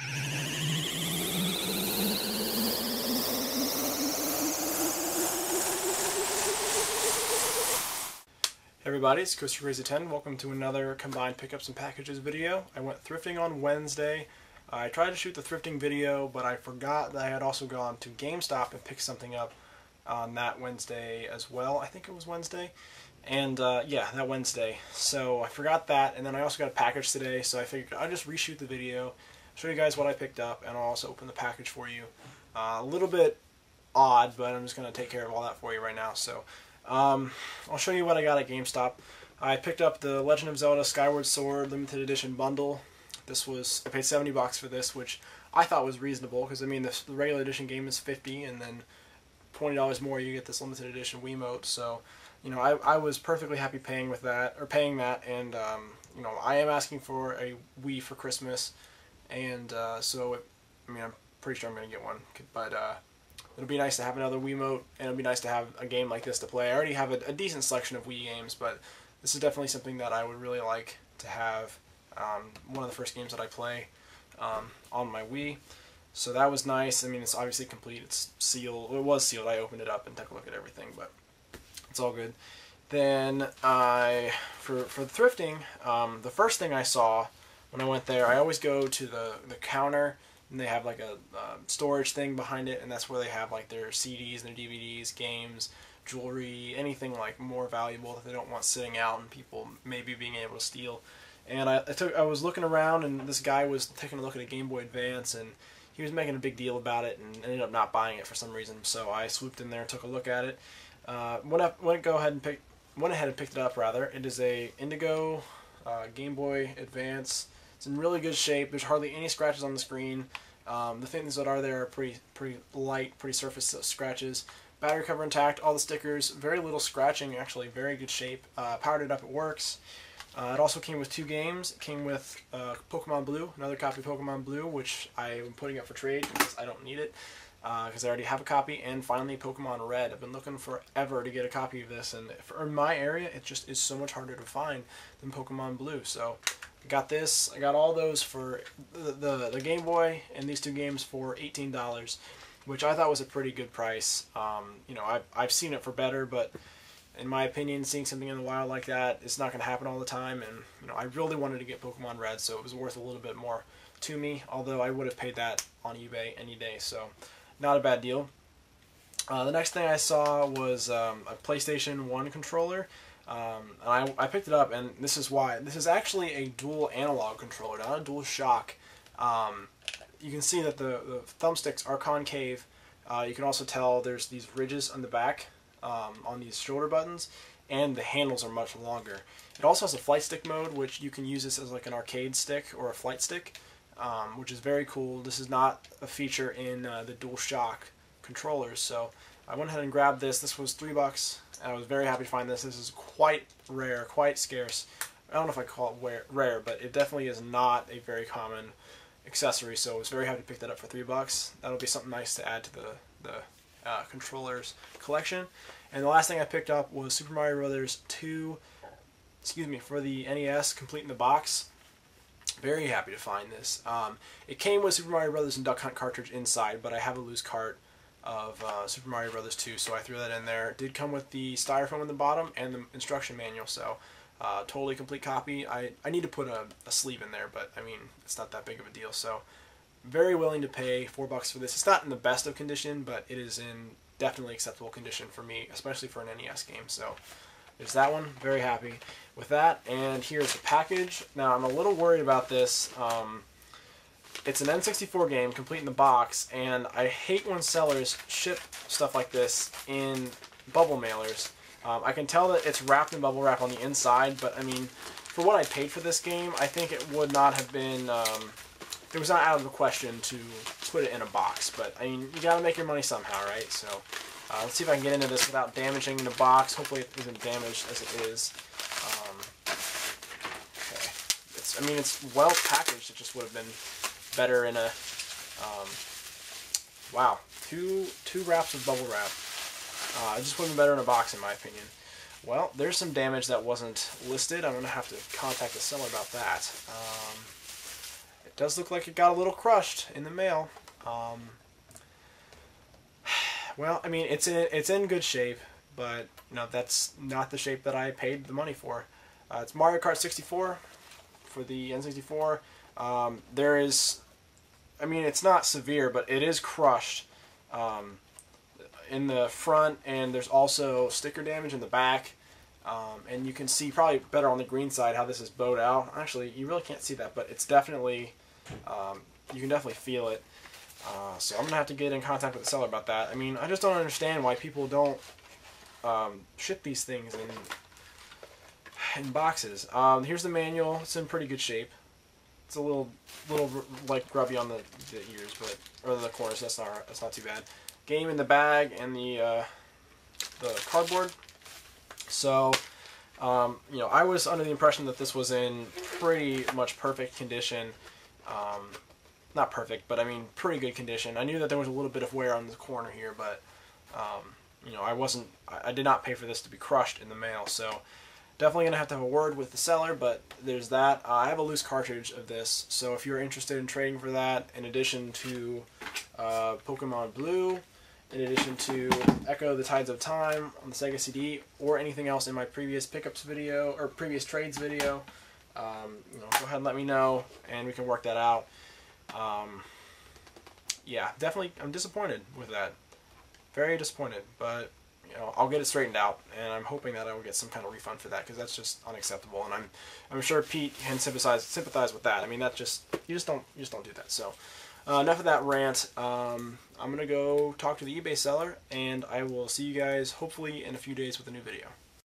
Hey everybody, it's Chris Crazy 10. Welcome to another combined pickups and packages video. I went thrifting on Wednesday. I tried to shoot the thrifting video, but I forgot that I had also gone to GameStop and picked something up on that Wednesday as well. I think it was Wednesday. And yeah, that Wednesday. So I forgot that, and then I also got a package today, so I figured I'll just reshoot the video, show you guys what I picked up, and I'll also open the package for you. A little bit odd, but I'm just going to take care of all that for you right now. So I'll show you what I got at GameStop. I picked up the Legend of Zelda Skyward Sword limited edition bundle. I paid $70 for this, which I thought was reasonable, because I mean the regular edition game is $50, and then $20 more you get this limited edition Wiimote. So you know, I was perfectly happy paying that, and you know, I am asking for a Wii for Christmas, and so I mean, I'm pretty sure I'm going to get one, but it'll be nice to have another Wiimote, and it'll be nice to have a game like this to play. I already have a decent selection of Wii games, but this is definitely something that I would really like to have. One of the first games that I play on my Wii. So that was nice. I mean, it's obviously complete. It's sealed. It was sealed. I opened it up and took a look at everything, but it's all good. Then for the thrifting, the first thing I saw when I went there, I always go to the counter, and they have like a storage thing behind it, and that's where they have like their CDs and their DVDs, games, jewelry, anything like more valuable that they don't want sitting out and people maybe being able to steal. And I was looking around, and this guy was taking a look at a Game Boy Advance, and he was making a big deal about it, and ended up not buying it for some reason. So I swooped in there and took a look at it. Went ahead and picked it up. Rather, it is a Indigo Game Boy Advance. It's in really good shape. There's hardly any scratches on the screen. The things that are there are pretty light, pretty surface scratches. Battery cover intact. All the stickers, very little scratching. Actually, very good shape. Powered it up. It works. It also came with 2 games. It came with Pokemon Blue, another copy of Pokemon Blue, which I am putting up for trade because I don't need it, because I already have a copy. And finally, Pokemon Red. I've been looking forever to get a copy of this, and in my area, it just is so much harder to find than Pokemon Blue. So I got this. I got all those for the Game Boy and these 2 games for $18, which I thought was a pretty good price. You know, I've seen it for better, but in my opinion, seeing something in the wild like that, it's not going to happen all the time, and you know, I really wanted to get Pokemon Red, so it was worth a little bit more to me, although I would have paid that on eBay any day, so not a bad deal. The next thing I saw was a PlayStation 1 controller, and I picked it up, and this is why. This is actually a dual analog controller, not a dual shock. You can see that the thumbsticks are concave. You can also tell there's these ridges on the back, on these shoulder buttons, and the handles are much longer. It also has a flight stick mode, which you can use this as like an arcade stick or a flight stick, which is very cool. This is not a feature in the DualShock controllers, so I went ahead and grabbed this. This was $3, and I was very happy to find this. This is quite rare, quite scarce. I don't know if I call it rare, but it definitely is not a very common accessory, so I was very happy to pick that up for $3. That'll be something nice to add to the controllers collection. And the last thing I picked up was Super Mario Brothers 2, for the NES, complete in the box. Very happy to find this. It came with Super Mario Brothers and Duck Hunt cartridge inside, but I have a loose cart of Super Mario Brothers 2, so I threw that in there. It did come with the styrofoam in the bottom and the instruction manual, so totally complete copy. I need to put a sleeve in there, but I mean, it's not that big of a deal, so very willing to pay $4 for this. It's not in the best of condition, but it is in definitely acceptable condition for me, especially for an NES game. So there's that one. Very happy with that. And here's the package. Now I'm a little worried about this. It's an N64 game, complete in the box, and I hate when sellers ship stuff like this in bubble mailers. I can tell that it's wrapped in bubble wrap on the inside, but I mean, for what I paid for this game, I think it would not have been it was not out of the question to put it in a box, but I mean, you gotta make your money somehow, right? So let's see if I can get into this without damaging the box. Hopefully it isn't damaged as it is. Okay. I mean, it's well packaged. It just would have been better in a, wow, two wraps of bubble wrap. It just would have been better in a box, in my opinion. Well, there's some damage that wasn't listed. I'm going to have to contact the seller about that. It does look like it got a little crushed in the mail. Well, I mean, it's in good shape, but you know, that's not the shape that I paid the money for. It's Mario Kart 64 for the N64. There is, I mean, it's not severe, but it is crushed in the front, and there's also sticker damage in the back. And you can see probably better on the green side how this is bowed out. Actually, you really can't see that, but it's definitely, you can definitely feel it. So I'm going to have to get in contact with the seller about that. I mean, I just don't understand why people don't ship these things in boxes. Here's the manual. It's in pretty good shape. It's a little like grubby on the ears, but or the corners. That's not too bad. Game in the bag and the cardboard. So, you know, I was under the impression that this was in pretty much perfect condition. Not perfect, but I mean pretty good condition. I knew that there was a little bit of wear on the corner here, but you know, I did not pay for this to be crushed in the mail, so definitely gonna have to have a word with the seller. But there's that. I have a loose cartridge of this, so if you're interested in trading for that, in addition to Pokemon Blue, in addition to Echo the Tides of Time on the Sega CD, or anything else in my previous pickups video or previous trades video, you know, go ahead and let me know, and we can work that out. Yeah, definitely, I'm disappointed with that. Very disappointed, but you know, I'll get it straightened out, and I'm hoping that I will get some kind of refund for that, because that's just unacceptable, and I'm sure Pete can sympathize with that. I mean, that you just don't do that. So enough of that rant. I'm gonna go talk to the eBay seller, and I will see you guys hopefully in a few days with a new video.